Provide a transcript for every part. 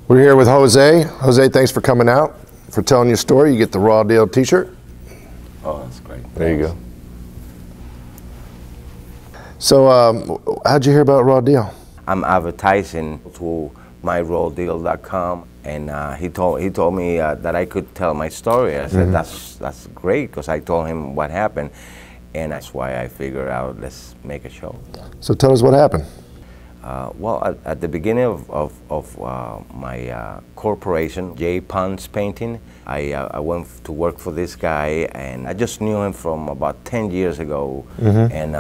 We're here with Jose. Jose, thanks for coming out, for telling your story. You get the Raw Deal t-shirt. Oh, that's great. There you go. So how'd you hear about Raw Deal? I'm advertising to myrawdeal.com, and he told me that I could tell my story. I said, that's great, because I told him what happened, and that's why I figured out, let's make a show. So tell us what happened. Well, at the beginning of my corporation, J. Pons Painting, I went to work for this guy, and I just knew him from about 10 years ago. And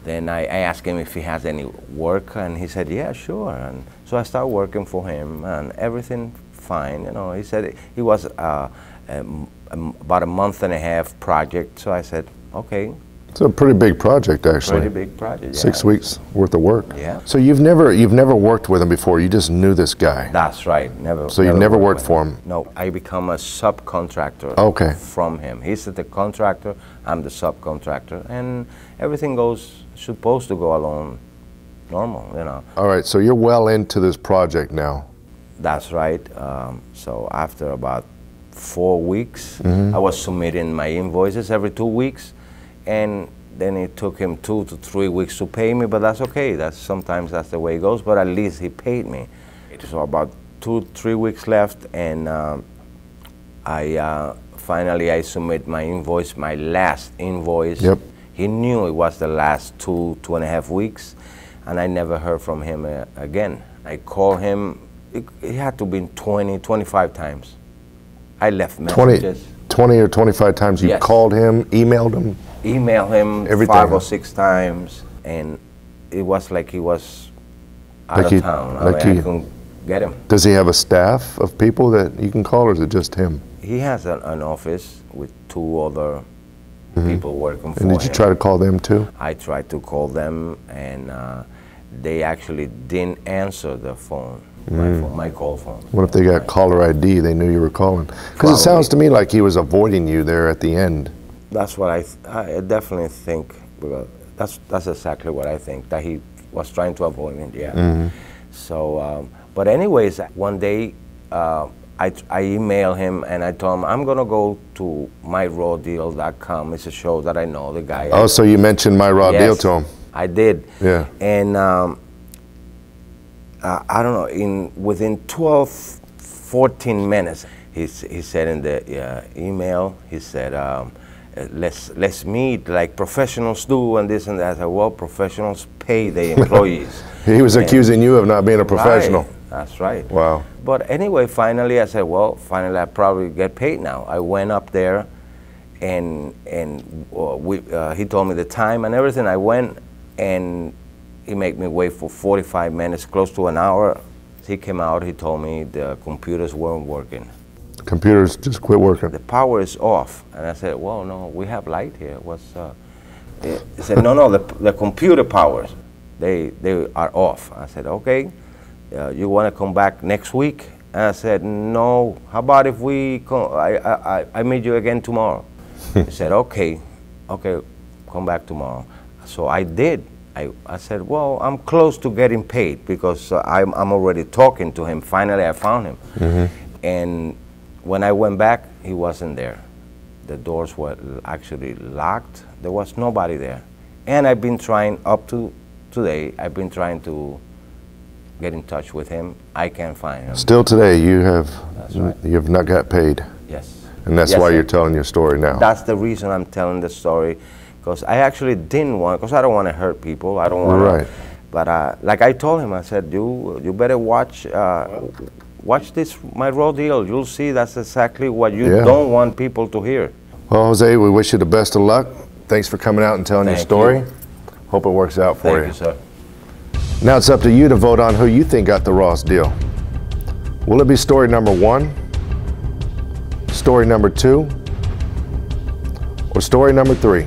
then I asked him if he has any work, and he said, yeah, sure. And so I started working for him, and everything fine. You know, he said it was about a month and a half project, so I said, okay. It's a pretty big project, actually. Pretty big project, yeah. 6 weeks worth of work. Yeah. So you've never worked with him before. You just knew this guy. That's right. Never. So you've never worked for him. No, I become a subcontractor. Okay. From him. He's the contractor. I'm the subcontractor, and everything goes supposed to go along normal. You know. All right. So you're well into this project now. That's right. So after about 4 weeks, I was submitting my invoices every 2 weeks. And then it took him 2 to 3 weeks to pay me, but that's okay. Sometimes that's the way it goes, but at least he paid me. So about 2 to 3 weeks left, and finally I submit my invoice, my last invoice. Yep. He knew it was the last 2.5 weeks, and I never heard from him again. I called him, it had to be 20, 25 times. I left messages. 20 or 25 times you called him, emailed him? Email him everything. 5 or 6 times, and it was like he was out of town. I couldn't get him. Does he have a staff of people that you can call, or is it just him? He has an office with 2 other people working for him. And did you try to call them too? I tried to call them, and they actually didn't answer the phone, my call phone. What if they got caller ID, they knew you were calling? Because it sounds to me like he was avoiding you there at the end. That's what I definitely think. That's exactly what I think, that he was trying to avoid me. Yeah. So, but anyways, one day I emailed him and I told him I'm gonna go to myrawdeal.com. It's a show that I know the guy. Oh, so you mentioned My Raw Deal to him? I did. Yeah. And I don't know. Within 14 minutes, he said in the email, he said, let's meet like professionals do, and this and that. I said, well, professionals pay their employees. He was accusing you of not being a professional. Right, that's right. Wow. But anyway, finally I said, well, finally I probably get paid now. I went up there, and he told me the time and everything. I went, and he made me wait for 45 minutes, close to an hour. He came out, he told me the computers weren't working. Computers just quit working. The power is off. And I said, well, no, we have light here. He said, no, the computer powers, they are off. I said, okay, you want to come back next week? And I said, no, how about if we come, I meet you again tomorrow? He said, okay, come back tomorrow. So I did. I said, well, I'm close to getting paid, because I'm already talking to him. Finally, I found him. And when I went back, he wasn't there. The doors were actually locked. There was nobody there. And I've been trying, up to today, I've been trying to get in touch with him. I can't find him. Still today, you have not got paid. Yes. And that's why you're telling your story now. That's the reason I'm telling the story, because I actually didn't want, because I don't want to hurt people. I don't want to. But like I told him, I said, you better watch this, My Raw Deal. You'll see that's exactly what you don't want people to hear. Well, Jose, we wish you the best of luck. Thanks for coming out and telling your story. Hope it works out for you. Thank you, sir. Now it's up to you to vote on who you think got the rawest deal. Will it be story number 1, story number 2, or story number 3?